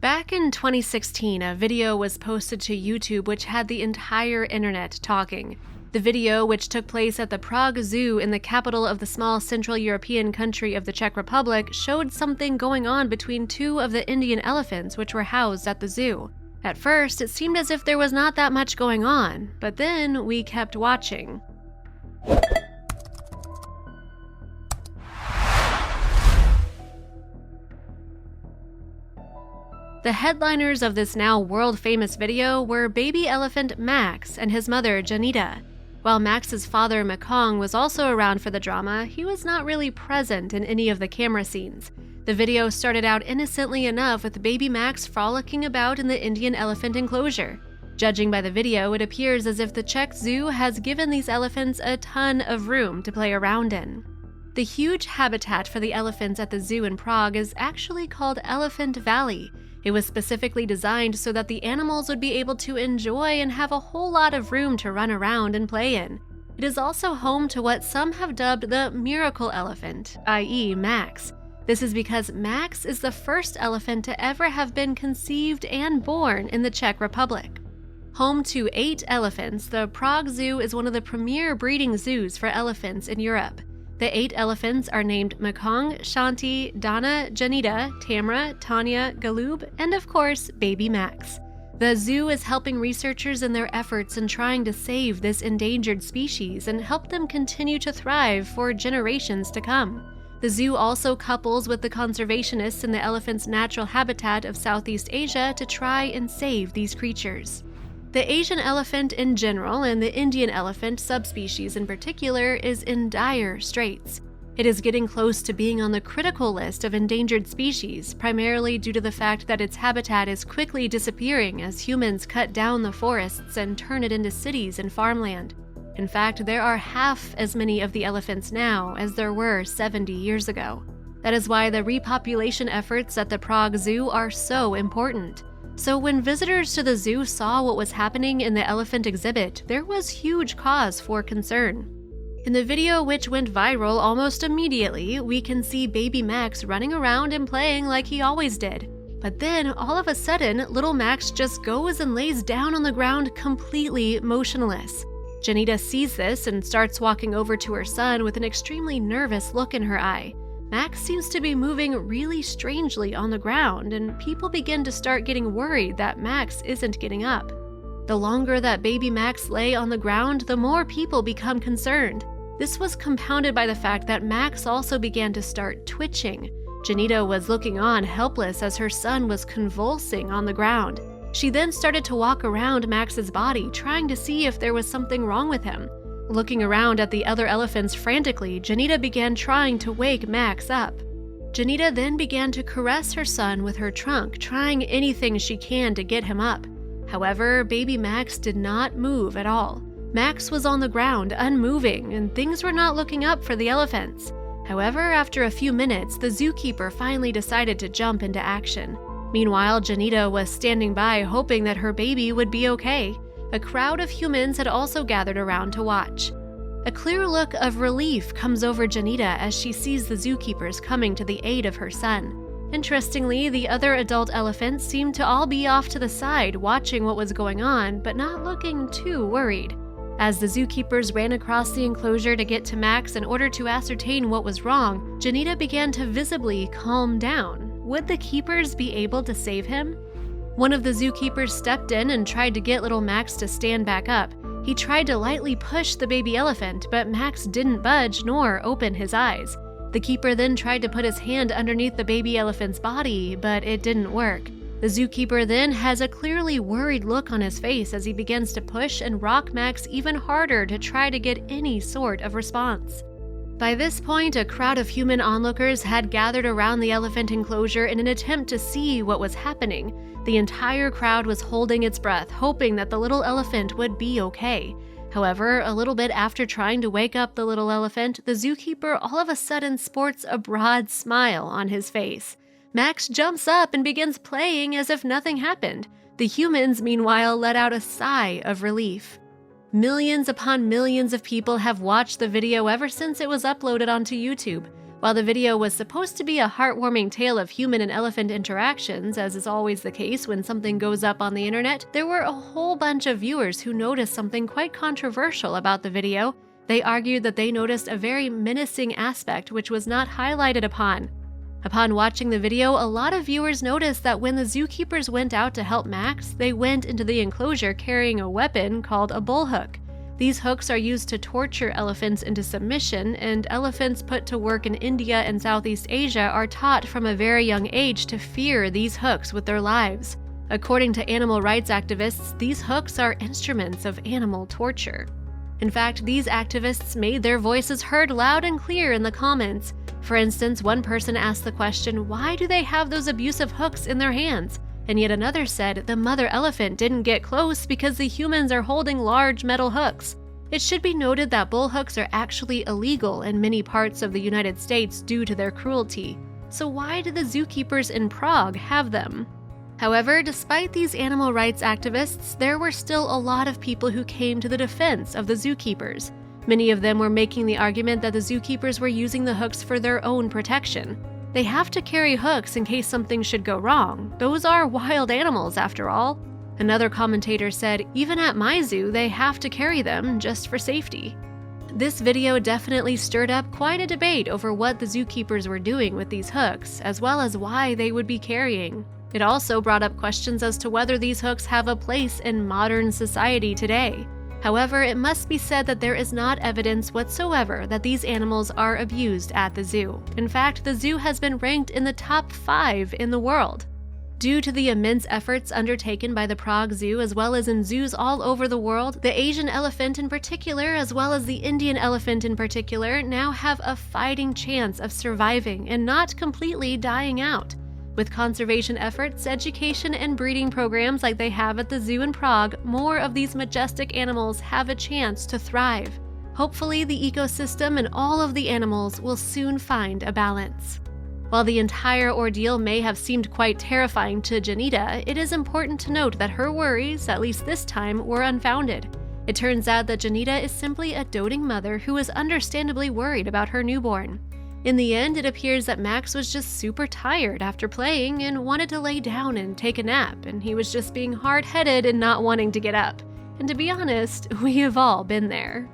Back in 2016, a video was posted to YouTube which had the entire internet talking. The video, which took place at the Prague Zoo in the capital of the small Central European country of the Czech Republic, showed something going on between two of the Indian elephants which were housed at the zoo. At first, it seemed as if there was not that much going on, but then we kept watching. The headliners of this now world-famous video were baby elephant Max and his mother Janita. While Max's father Mekong was also around for the drama, he was not really present in any of the camera scenes. The video started out innocently enough with baby Max frolicking about in the Indian elephant enclosure. Judging by the video, it appears as if the Czech zoo has given these elephants a ton of room to play around in. The huge habitat for the elephants at the zoo in Prague is actually called Elephant Valley. It was specifically designed so that the animals would be able to enjoy and have a whole lot of room to run around and play in. It is also home to what some have dubbed the miracle elephant, i.e. Max. This is because Max is the first elephant to ever have been conceived and born in the Czech Republic. Home to 8 elephants, the Prague Zoo is one of the premier breeding zoos for elephants in Europe. The 8 elephants are named Mekong, Shanti, Dana, Janita, Tamra, Tanya, Galoob, and of course, baby Max. The zoo is helping researchers in their efforts in trying to save this endangered species and help them continue to thrive for generations to come. The zoo also couples with the conservationists in the elephant's natural habitat of Southeast Asia to try and save these creatures. The Asian elephant in general, and the Indian elephant subspecies in particular, is in dire straits. It is getting close to being on the critical list of endangered species, primarily due to the fact that its habitat is quickly disappearing as humans cut down the forests and turn it into cities and farmland. In fact, there are half as many of the elephants now as there were 70 years ago. That is why the repopulation efforts at the Prague Zoo are so important. So when visitors to the zoo saw what was happening in the elephant exhibit, there was huge cause for concern. In the video, which went viral almost immediately, we can see baby Max running around and playing like he always did. But then, all of a sudden, little Max just goes and lays down on the ground completely motionless. Janita sees this and starts walking over to her son with an extremely nervous look in her eye. Max seems to be moving really strangely on the ground, and people begin to start getting worried that Max isn't getting up. The longer that baby Max lay on the ground, the more people become concerned. This was compounded by the fact that Max also began to start twitching. Janita was looking on helpless as her son was convulsing on the ground. She then started to walk around Max's body, trying to see if there was something wrong with him. Looking around at the other elephants frantically, Janita began trying to wake Max up. Janita then began to caress her son with her trunk, trying anything she can to get him up. However, baby Max did not move at all. Max was on the ground, unmoving, and things were not looking up for the elephants. However, after a few minutes, the zookeeper finally decided to jump into action. Meanwhile, Janita was standing by hoping that her baby would be okay. A crowd of humans had also gathered around to watch. A clear look of relief comes over Janita as she sees the zookeepers coming to the aid of her son. Interestingly, the other adult elephants seemed to all be off to the side watching what was going on, but not looking too worried. As the zookeepers ran across the enclosure to get to Max in order to ascertain what was wrong, Janita began to visibly calm down. Would the keepers be able to save him? One of the zookeepers stepped in and tried to get little Max to stand back up. He tried to lightly push the baby elephant, but Max didn't budge nor open his eyes. The keeper then tried to put his hand underneath the baby elephant's body, but it didn't work. The zookeeper then has a clearly worried look on his face as he begins to push and rock Max even harder to try to get any sort of response. By this point, a crowd of human onlookers had gathered around the elephant enclosure in an attempt to see what was happening. The entire crowd was holding its breath, hoping that the little elephant would be okay. However, a little bit after trying to wake up the little elephant, the zookeeper all of a sudden sports a broad smile on his face. Max jumps up and begins playing as if nothing happened. The humans, meanwhile, let out a sigh of relief. Millions upon millions of people have watched the video ever since it was uploaded onto YouTube. While the video was supposed to be a heartwarming tale of human and elephant interactions, as is always the case when something goes up on the internet, there were a whole bunch of viewers who noticed something quite controversial about the video. They argued that they noticed a very menacing aspect which was not highlighted upon. Upon watching the video, a lot of viewers noticed that when the zookeepers went out to help Max, they went into the enclosure carrying a weapon called a bullhook. These hooks are used to torture elephants into submission, and elephants put to work in India and Southeast Asia are taught from a very young age to fear these hooks with their lives. According to animal rights activists, these hooks are instruments of animal torture. In fact, these activists made their voices heard loud and clear in the comments. For instance, one person asked the question, why do they have those abusive hooks in their hands? And yet another said the mother elephant didn't get close because the humans are holding large metal hooks. It should be noted that bull hooks are actually illegal in many parts of the United States due to their cruelty. So why do the zookeepers in Prague have them? However, despite these animal rights activists, there were still a lot of people who came to the defense of the zookeepers. Many of them were making the argument that the zookeepers were using the hooks for their own protection. They have to carry hooks in case something should go wrong. Those are wild animals, after all. Another commentator said, even at my zoo, they have to carry them just for safety. This video definitely stirred up quite a debate over what the zookeepers were doing with these hooks, as well as why they would be carrying. It also brought up questions as to whether these hooks have a place in modern society today. However, it must be said that there is not evidence whatsoever that these animals are abused at the zoo. In fact, the zoo has been ranked in the top 5 in the world. Due to the immense efforts undertaken by the Prague Zoo as well as in zoos all over the world, the Asian elephant in particular, as well as the Indian elephant in particular, now have a fighting chance of surviving and not completely dying out. With conservation efforts, education, and breeding programs like they have at the zoo in Prague, more of these majestic animals have a chance to thrive. Hopefully, the ecosystem and all of the animals will soon find a balance. While the entire ordeal may have seemed quite terrifying to Janita, it is important to note that her worries, at least this time, were unfounded. It turns out that Janita is simply a doting mother who is understandably worried about her newborn. In the end, it appears that Max was just super tired after playing and wanted to lay down and take a nap, and he was just being hard-headed and not wanting to get up. And to be honest, we have all been there.